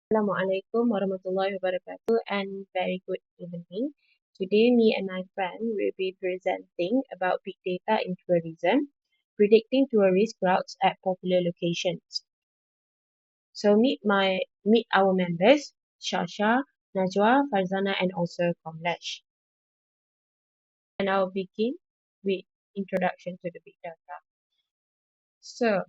Assalamualaikum warahmatullahi wabarakatuh and very good evening. Today, me and my friend will be presenting about big data in tourism, predicting tourist crowds at popular locations. So meet our members, Shasha, Najwa, Farzana, and also Kamlesh. And I'll begin with introduction to the big data. So,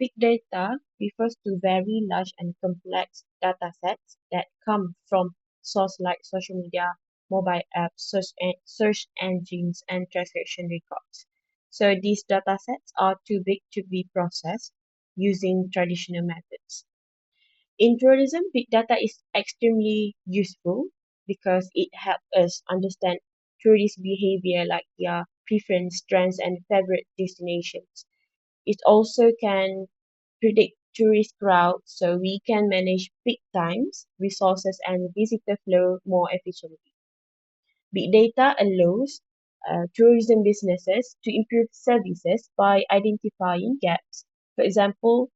big data refers to very large and complex data sets that come from sources like social media, mobile apps, search engines, and transaction records. So these data sets are too big to be processed using traditional methods. In tourism, big data is extremely useful because it helps us understand tourist behavior like their preference, trends, and favorite destinations. It also can predict tourist crowds so we can manage peak times, resources, and visitor flow more efficiently. Big data allows tourism businesses to improve services by identifying gaps, for example,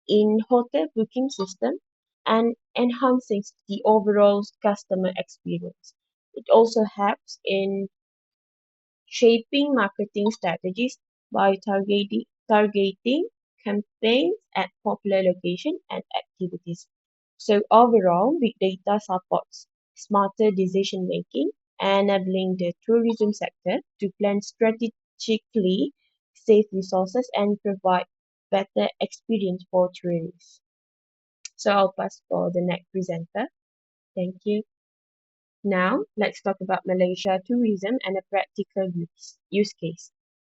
in hotel booking system and enhancing the overall customer experience. It also helps in shaping marketing strategies by targeting campaigns at popular locations and activities. So overall, big data supports smarter decision making, enabling the tourism sector to plan strategically, save resources, and provide better experience for tourists. So I'll pass for the next presenter. Thank you. Now, let's talk about Malaysia tourism and a practical use case.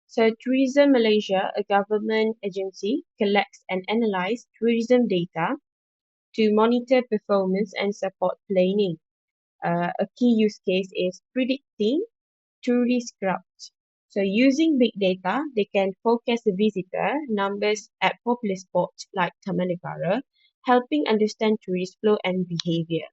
So, Tourism Malaysia, a government agency, collects and analyzes tourism data to monitor performance and support planning. A key use case is predicting tourist crowds. So, using big data, they can forecast the visitor numbers at popular spots like Taman Negara, helping understand tourist flow and behavior.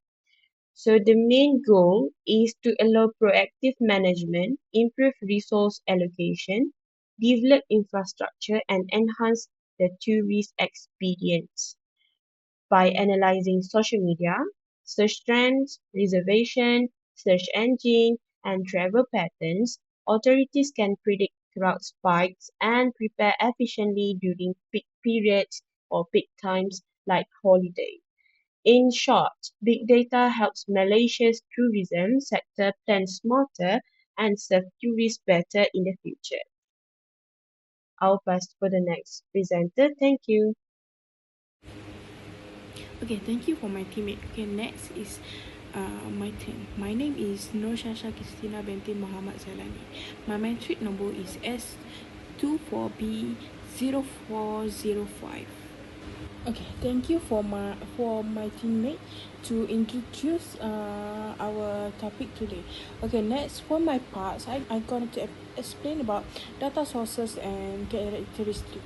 So the main goal is to allow proactive management, improve resource allocation, develop infrastructure, and enhance the tourist experience. By analyzing social media, search trends, reservation, search engine, and travel patterns, authorities can predict crowd spikes and prepare efficiently during peak periods or peak times like holiday. In short, big data helps Malaysia's tourism sector plan smarter and serve tourists better in the future. I'll pass for the next presenter. Thank you. Okay, thank you for my teammate. Okay, next is my turn. My name is Nur Shasha Christina Binti Muhammad Zalani. My metric number is S24B0405. Okay, thank you for my teammate to introduce our topic today. Okay, next for my parts, I'm going to explain about data sources and characteristics.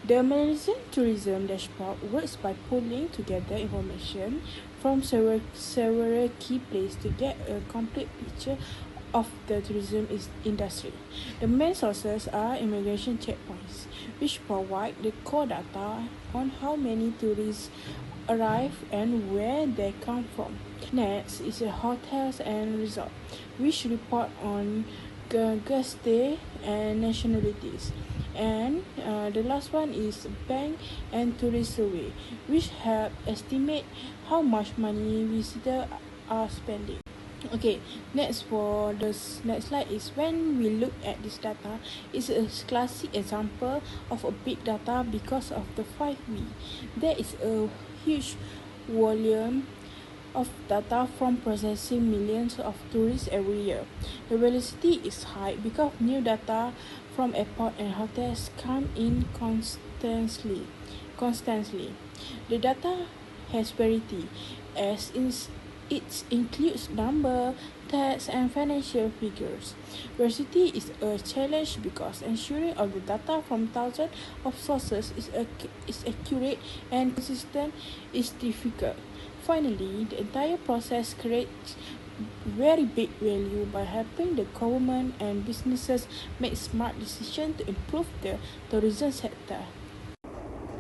The Malaysian Tourism Dashboard works by pulling together information from several key places to get a complete picture of the tourism industry. The main sources are immigration checkpoints, which provide the core data on how many tourists arrive and where they come from. Next is the hotels and resort, which report on guest stay and nationalities. And the last one is bank and tourist survey, which help estimate how much money visitors are spending. Okay, next for the next slide is when we look at this data, it's a classic example of a big data because of the 5V. There is a huge volume of data from processing millions of tourists every year. The velocity is high because new data from airport and hotels come in constantly. The data has variety as it includes number, text, and financial figures. Variety is a challenge because ensuring all the data from thousands of sources is accurate and consistent is difficult. Finally, the entire process creates very big value by helping the government and businesses make smart decisions to improve the tourism sector.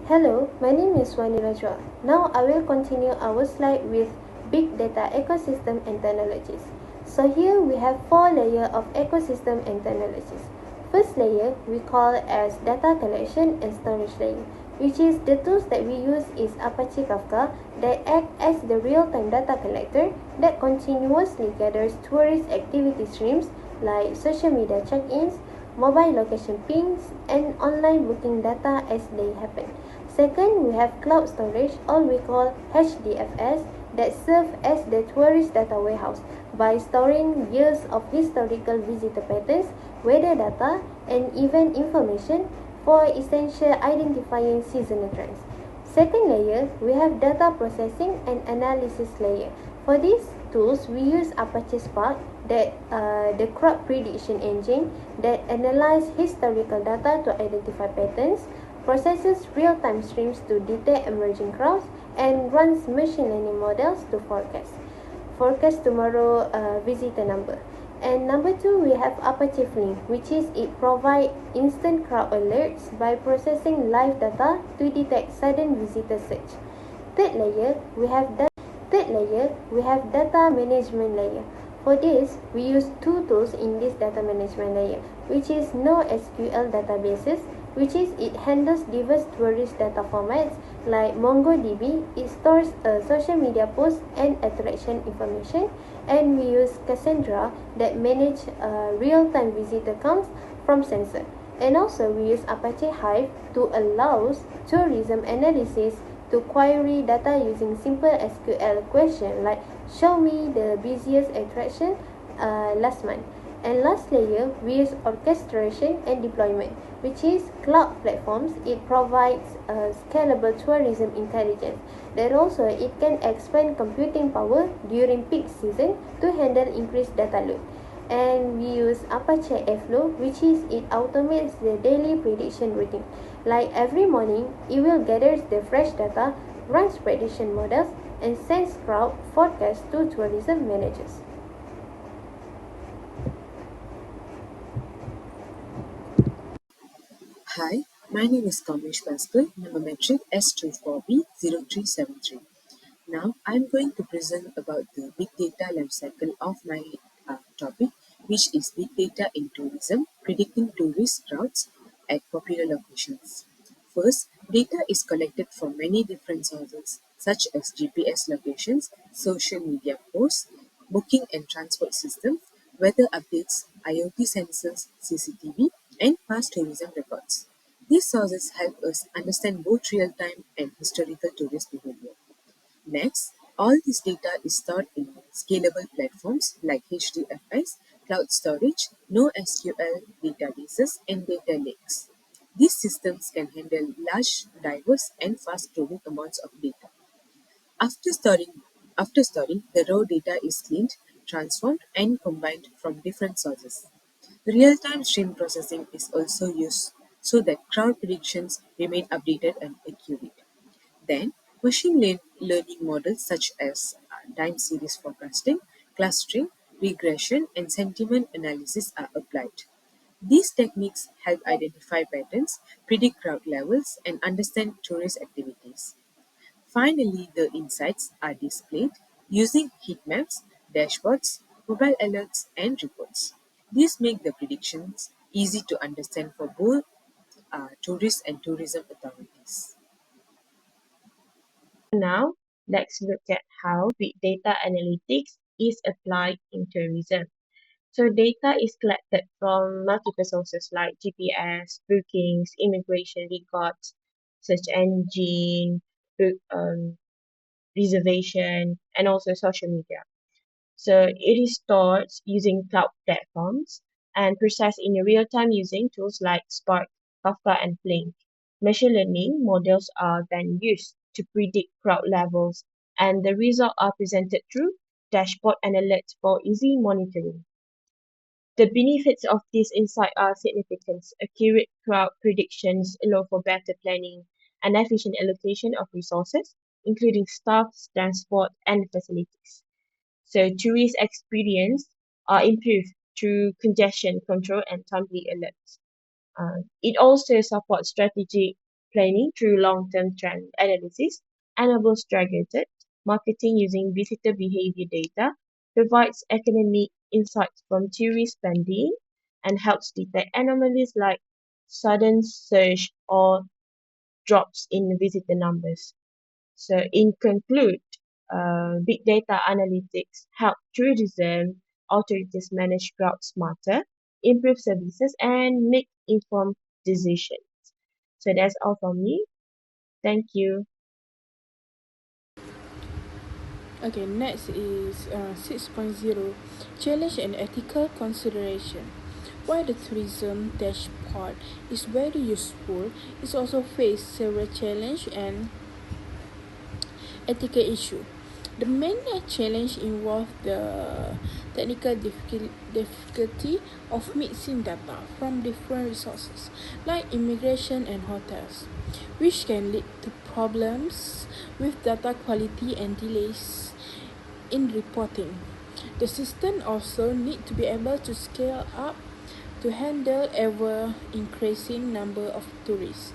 Hello, my name is Wani Rajwa. Now I will continue our slide with Big Data Ecosystem and Technologies. So here we have four layers of ecosystem and technologies. First layer we call as data collection and storage layer, which is the tools that we use is Apache Kafka that act as the real-time data collector that continuously gathers tourist activity streams like social media check-ins, mobile location pings, and online booking data as they happen. Second, we have cloud storage, or we call HDFS, that serve as the tourist data warehouse by storing years of historical visitor patterns, weather data, and event information for essential identifying seasonal trends. Second layer, we have data processing and analysis layer. For these tools, we use Apache Spark, the crowd prediction engine that analyze historical data to identify patterns, processes real-time streams to detect emerging crowds, and runs machine learning models to forecast tomorrow visitor number. And number two, we have Apache Flink, which is it provide instant crowd alerts by processing live data to detect sudden visitor surge. Third layer, we have data Third layer, we have data management layer. For this, we use two tools in this data management layer, which is NoSQL databases, which is it handles diverse tourist data formats like MongoDB. It stores social media posts and attraction information, and we use Cassandra that manage real-time visitor counts from sensor. And also we use Apache Hive to allow tourism analysis to query data using simple SQL question like show me the busiest attraction last month. And last layer, we use orchestration and deployment, which is cloud platforms. It provides scalable tourism intelligence. That also it can expand computing power during peak season to handle increased data load. And we use Apache Airflow, which is it automates the daily prediction routine. Like every morning, it will gather the fresh data, runs prediction models, and sends crowd forecasts to tourism managers. Hi, my name is Kamesh Pascal, number metric S24B0373. Now I'm going to present about the big data life cycle of my topic, which is big data in tourism, predicting tourist crowds at popular locations. First, data is collected from many different sources, such as GPS locations, social media posts, booking and transport systems, weather updates, IoT sensors, CCTV, and past tourism records. These sources help us understand both real time and historical tourist behavior. Next, all this data is stored in scalable platforms like HDFS, cloud storage, NoSQL databases, and data lakes. These systems can handle large, diverse, and fast-growing amounts of data. After storing, After storing, the raw data is cleaned, transformed, and combined from different sources. Real-time stream processing is also used so that crowd predictions remain updated and accurate. Then, learning models such as time series forecasting, clustering, regression, and sentiment analysis are applied. These techniques help identify patterns, predict crowd levels, and understand tourist activities. Finally, the insights are displayed using heat maps, dashboards, mobile alerts, and reports. These make the predictions easy to understand for both tourists and tourism authorities. Now, let's look at how big data analytics is applied in tourism. So data is collected from multiple sources like GPS, bookings, immigration records, search engine, book, reservation, and also social media. So it is stored using cloud platforms and processed in real time using tools like Spark, Kafka, and Flink. Machine learning models are then used to predict crowd levels, and the results are presented through dashboard and alerts for easy monitoring. The benefits of this insight are significant. Accurate crowd predictions allow for better planning and efficient allocation of resources, including staff, transport, and facilities. So tourist experience are improved through congestion control and timely alerts. It also supports strategic planning through long-term trend analysis, enables targeted marketing using visitor behavior data, provides economic insights from tourist spending, and helps detect anomalies like sudden surge or drops in visitor numbers. So, in conclude, big data analytics help tourism authorities manage crowds smarter, improve services, and make informed decisions. So that's all from me. Thank you. Okay, next is 6.0 challenge and ethical consideration. While the tourism dashboard is very useful, it also faces several challenges and ethical issue. The main challenge involves the technical difficulty of mixing data from different resources, like immigration and hotels, which can lead to problems with data quality and delays in reporting. The system also need to be able to scale up to handle ever increasing number of tourists.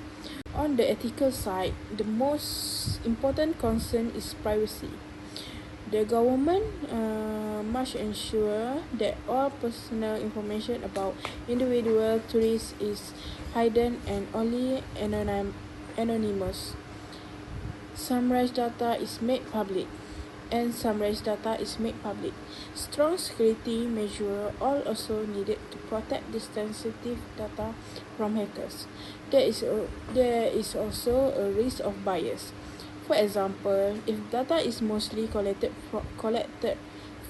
On the ethical side, the most important concern is privacy. The government must ensure that all personal information about individual tourists is hidden and only anonymous. Summarized data is made public and summarized data is made public. Strong security measures are also needed to protect this sensitive data from hackers. There is also a risk of bias. For example, if data is mostly collected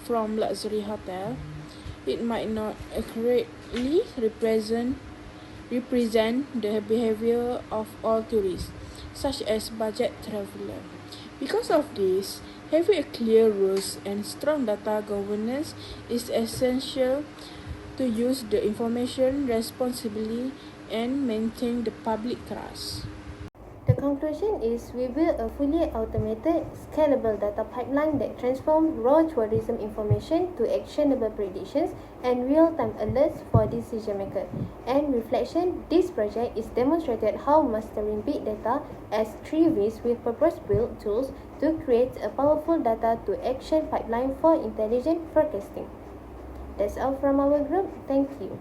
from luxury hotel, it might not accurately represent the behavior of all tourists, such as budget traveler. Because of this, having a clear rules and strong data governance is essential to use the information responsibly and maintain the public trust. The conclusion is we build a fully automated, scalable data pipeline that transforms raw tourism information to actionable predictions and real-time alerts for decision makers. And reflection, this project is demonstrated how mastering big data as 3Vs with purpose-built tools to create a powerful data to action pipeline for intelligent forecasting. That's all from our group. Thank you.